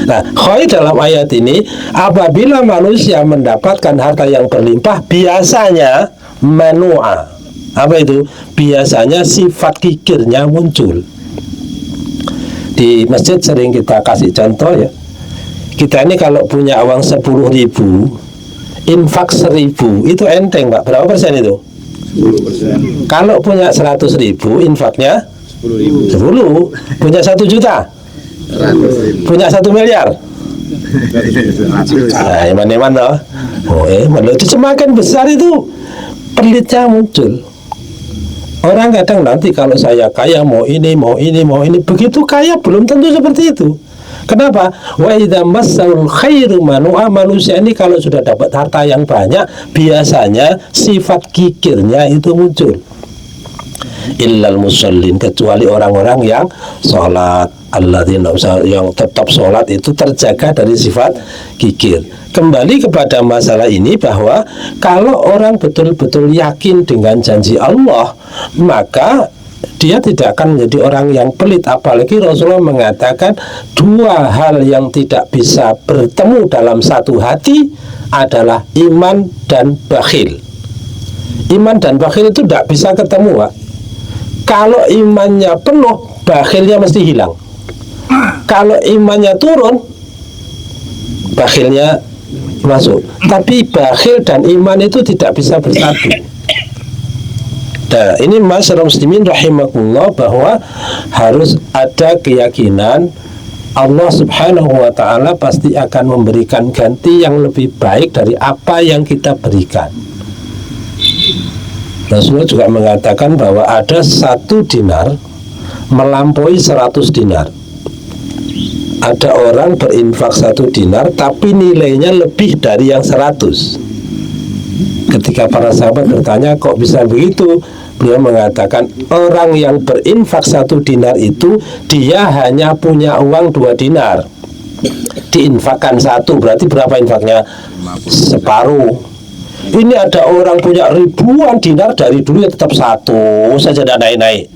Nah, khoi dalam ayat ini, apabila manusia mendapatkan harta yang berlimpah, biasanya manu'a. Apa itu? Biasanya sifat kikirnya muncul. Di masjid sering kita kasih contoh ya. Kita ini kalau punya uang 10.000, infak 1.000, itu enteng Pak. Berapa persen itu? 10%. Kalau punya 100.000, infaknya 10. Punya 1 juta, 100.000. punya 1 miliar. Nah, iman-iman loh. Oh, itu semakin besar itu pelitnya muncul. Orang kadang nanti kalau saya kaya mau ini, mau ini, mau ini, begitu kaya belum tentu seperti itu. Kenapa? Wa idza massaul khairu manu'a, manusia ini kalau sudah dapat harta yang banyak, biasanya sifat kikirnya itu muncul. Illal musallin, kecuali orang-orang yang sholat, alladzina yang tetap sholat itu terjaga dari sifat kikir. Kembali kepada masalah ini bahwa kalau orang betul-betul yakin dengan janji Allah, maka dia tidak akan menjadi orang yang pelit. Apalagi Rasulullah mengatakan 2 hal yang tidak bisa bertemu dalam satu hati adalah iman dan bakhil. Iman dan bakhil itu tidak bisa ketemu, Pak. Kalau imannya penuh, bakhilnya mesti hilang. Kalau imannya turun, bakhilnya masuk. Tapi bakhil dan iman itu tidak bisa bersatu. Nah, ini masyarakat muslimin rahimakumullah, bahwa harus ada keyakinan Allah subhanahu wa ta'ala pasti akan memberikan ganti yang lebih baik dari apa yang kita berikan. Rasulullah juga mengatakan bahwa ada 1 dinar melampaui 100 dinar. Ada orang berinfak 1 dinar tapi nilainya lebih dari yang 100. Ketika para sahabat bertanya, kok bisa begitu? Beliau mengatakan, orang yang berinfak 1 dinar itu, dia hanya punya uang 2 dinar. Diinfakkan 1, berarti berapa infaknya? Separuh. Ini ada orang punya ribuan dinar, dari dulu ya tetap 1 saja, tidak naik-naik.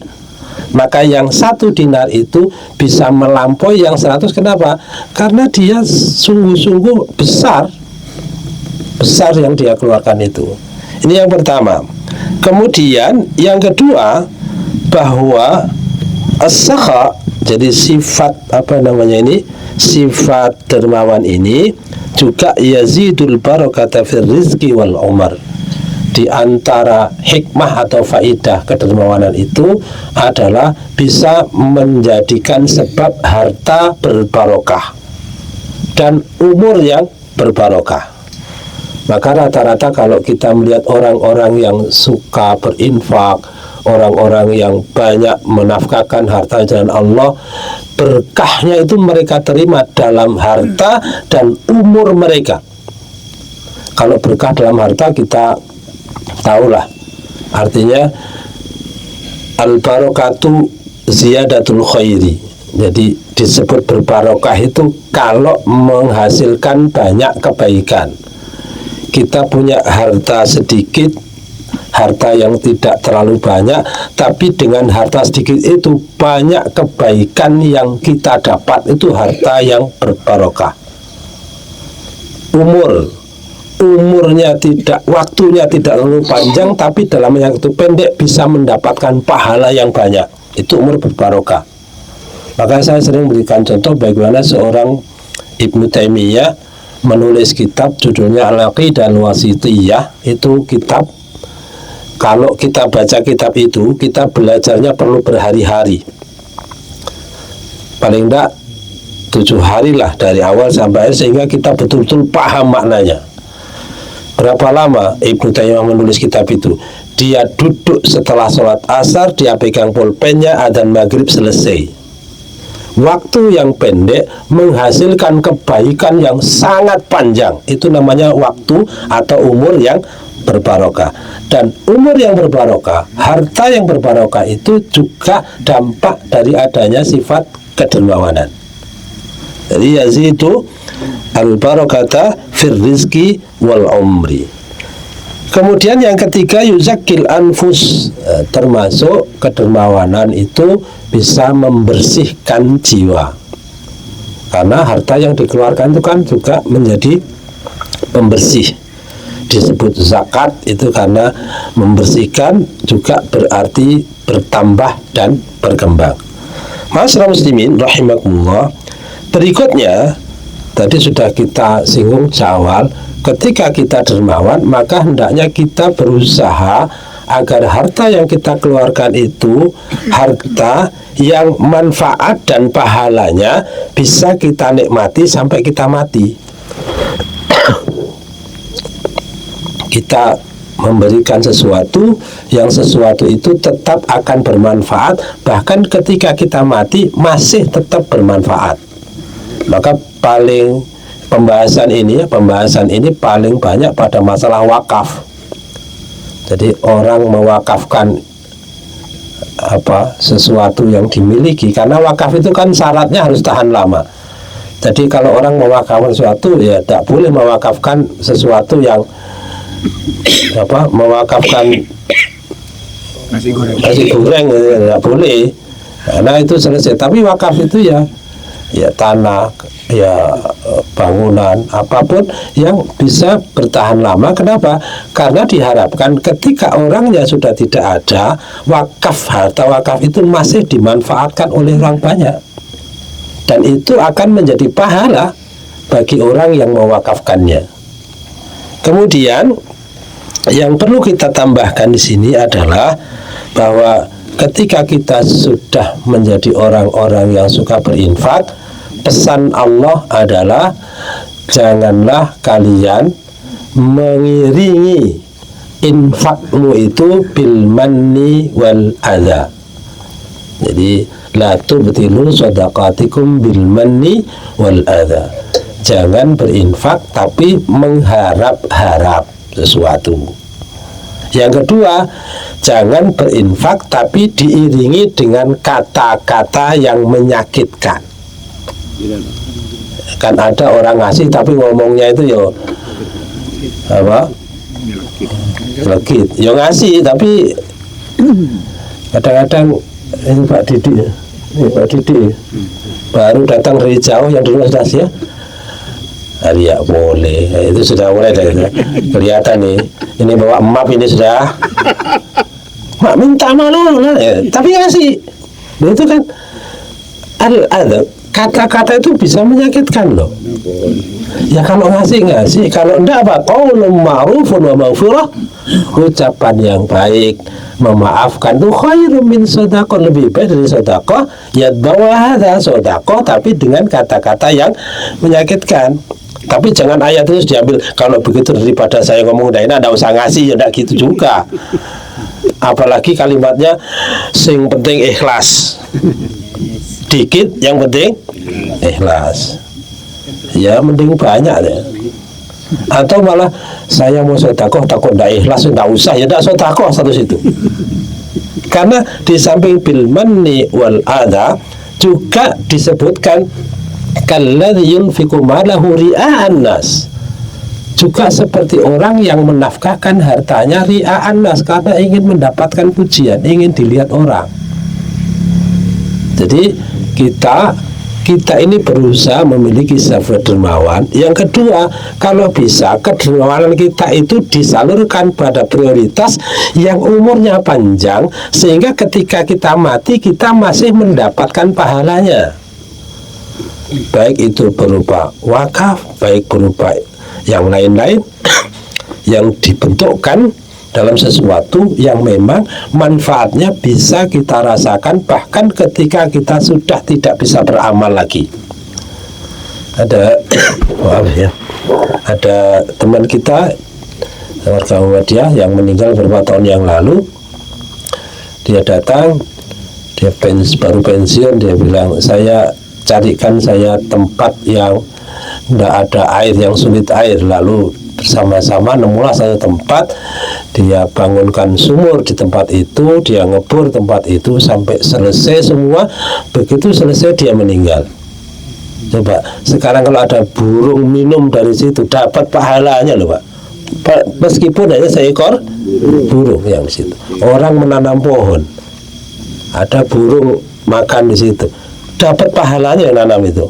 Maka yang 1 dinar itu bisa melampaui yang 100. Kenapa? Karena dia sungguh-sungguh besar yang dia keluarkan itu. Ini yang pertama. Kemudian yang kedua, bahwa as-sakha, jadi sifat sifat dermawan ini juga yazidul barakata fir rizqi wal umar. Di antara hikmah atau faidah kedermawanan itu adalah bisa menjadikan sebab harta berbarokah dan umur yang berbarokah. Maka rata-rata kalau kita melihat orang-orang yang suka berinfak, orang-orang yang banyak menafkahkan harta jalan Allah, berkahnya itu mereka terima dalam harta dan umur mereka. Kalau berkah dalam harta kita tahulah, artinya al-barakatu ziyadatul khairi. Jadi disebut berbarokah itu kalau menghasilkan banyak kebaikan. Kita punya harta sedikit, harta yang tidak terlalu banyak, tapi dengan harta sedikit itu banyak kebaikan yang kita dapat, itu harta yang berbarokah. Umurnya tidak, waktunya tidak terlalu panjang, tapi dalam waktu pendek bisa mendapatkan pahala yang banyak, itu umur berbarokah. Maka saya sering berikan contoh bagaimana seorang Ibnu Taimiyah menulis kitab judulnya Al-Aqidah Al-Wasithiyah. Itu kitab, kalau kita baca kitab itu, kita belajarnya perlu berhari-hari, paling tidak 7 hari lah dari awal sampai akhir, sehingga kita betul-betul paham maknanya. Berapa lama Ibnu Taimiyah menulis kitab itu? Dia duduk setelah sholat asar, dia pegang pulpennya, adzan maghrib selesai. Waktu yang pendek menghasilkan kebaikan yang sangat panjang. Itu namanya waktu atau umur yang berbarokah. Dan umur yang berbarokah, harta yang berbarokah itu juga dampak dari adanya sifat kedermawanan. Jadi yazidu al-barakata fir rizqi wal umri. Kemudian yang ketiga, yuzakil anfus, termasuk kedermawanan itu bisa membersihkan jiwa. Karena harta yang dikeluarkan itu kan juga menjadi pembersih. Disebut zakat itu karena membersihkan, juga berarti bertambah dan berkembang. Masyarakat muslimin rahimakumullah, berikutnya tadi sudah kita singgung awal, ketika kita dermawan maka hendaknya kita berusaha agar harta yang kita keluarkan itu harta yang manfaat dan pahalanya bisa kita nikmati sampai kita mati. Kita memberikan sesuatu yang sesuatu itu tetap akan bermanfaat, bahkan ketika kita mati masih tetap bermanfaat. Maka pembahasan ini paling banyak pada masalah wakaf. Jadi orang mewakafkan sesuatu yang dimiliki, karena wakaf itu kan syaratnya harus tahan lama. Jadi kalau orang mewakafkan sesuatu, ya tidak boleh mewakafkan sesuatu yang mewakafkan nasi goreng tidak boleh, karena itu selesai. Tapi wakaf itu ya tanah, ya bangunan, apapun yang bisa bertahan lama. Kenapa? Karena diharapkan ketika orangnya sudah tidak ada, harta wakaf itu masih dimanfaatkan oleh orang banyak, dan itu akan menjadi pahala bagi orang yang mewakafkannya. Kemudian yang perlu kita tambahkan di sini adalah bahwa ketika kita sudah menjadi orang-orang yang suka berinfak, pesan Allah adalah janganlah kalian mengiringi infakmu itu bil manni wal adha. Jadi la tubtilu shadaqatikum bil manni wal adha. Jangan berinfak tapi mengharap-harap sesuatu. Yang kedua, jangan berinfak tapi diiringi dengan kata-kata yang menyakitkan. Kan ada orang ngasih tapi ngomongnya itu legit. Ngasih tapi kadang-kadang ini Pak Didi baru datang dari jauh, yang dulu sudah ya. Ya boleh, itu sudah mulai kelihatan nih. Ini bawa map ini sudah. Mak minta malu, tapi ngasih. Nah, itu kan ada kata-kata itu bisa menyakitkan loh. Ya kalau ngasih, kalau enggak apa? Qaulun ma'rufun wa maghfirah. Ucapan yang baik, memaafkan itu khairum min shadaqah, lebih baik dari sedekah. Yatbawa hadza sedekah tapi dengan kata-kata yang menyakitkan. Tapi jangan ayat itu diambil, kalau begitu daripada saya ngomong enak, tidak usah ngasih, ya tidak gitu juga. Apalagi kalimatnya sing penting ikhlas. Dikit yang penting ikhlas. Ya mending banyak ya. Atau malah saya mau sedekah takut tidak ikhlas, tidak usah, ya tidak sedekah satu situ. Karena di samping bil manni wal adha juga disebutkan kalladzi yunfiqu malahu ria'an nas, juga seperti orang yang menafkahkan hartanya ria'an nas, karena ingin mendapatkan pujian, ingin dilihat orang. Jadi kita ini berusaha memiliki sifat dermawan. Yang kedua, kalau bisa kedermawanan kita itu disalurkan pada prioritas yang umurnya panjang, sehingga ketika kita mati kita masih mendapatkan pahalanya, baik itu berupa wakaf, baik berupa yang lain-lain yang dibentukkan dalam sesuatu yang memang manfaatnya bisa kita rasakan bahkan ketika kita sudah tidak bisa beramal lagi. Ada ada teman kita warga Muhammadiyah yang meninggal beberapa tahun yang lalu. Dia datang, dia baru pensiun, dia bilang, saya carikan saya tempat yang tidak ada air, yang sulit air. Lalu bersama-sama nemulah satu tempat, dia bangunkan sumur di tempat itu, dia ngebor tempat itu sampai selesai semua. Begitu selesai dia meninggal. Coba sekarang kalau ada burung minum dari situ dapat pahalanya loh Pak, meskipun hanya seekor burung yang di situ. Orang menanam pohon, ada burung makan di situ, dapat pahalanya yang nanam itu.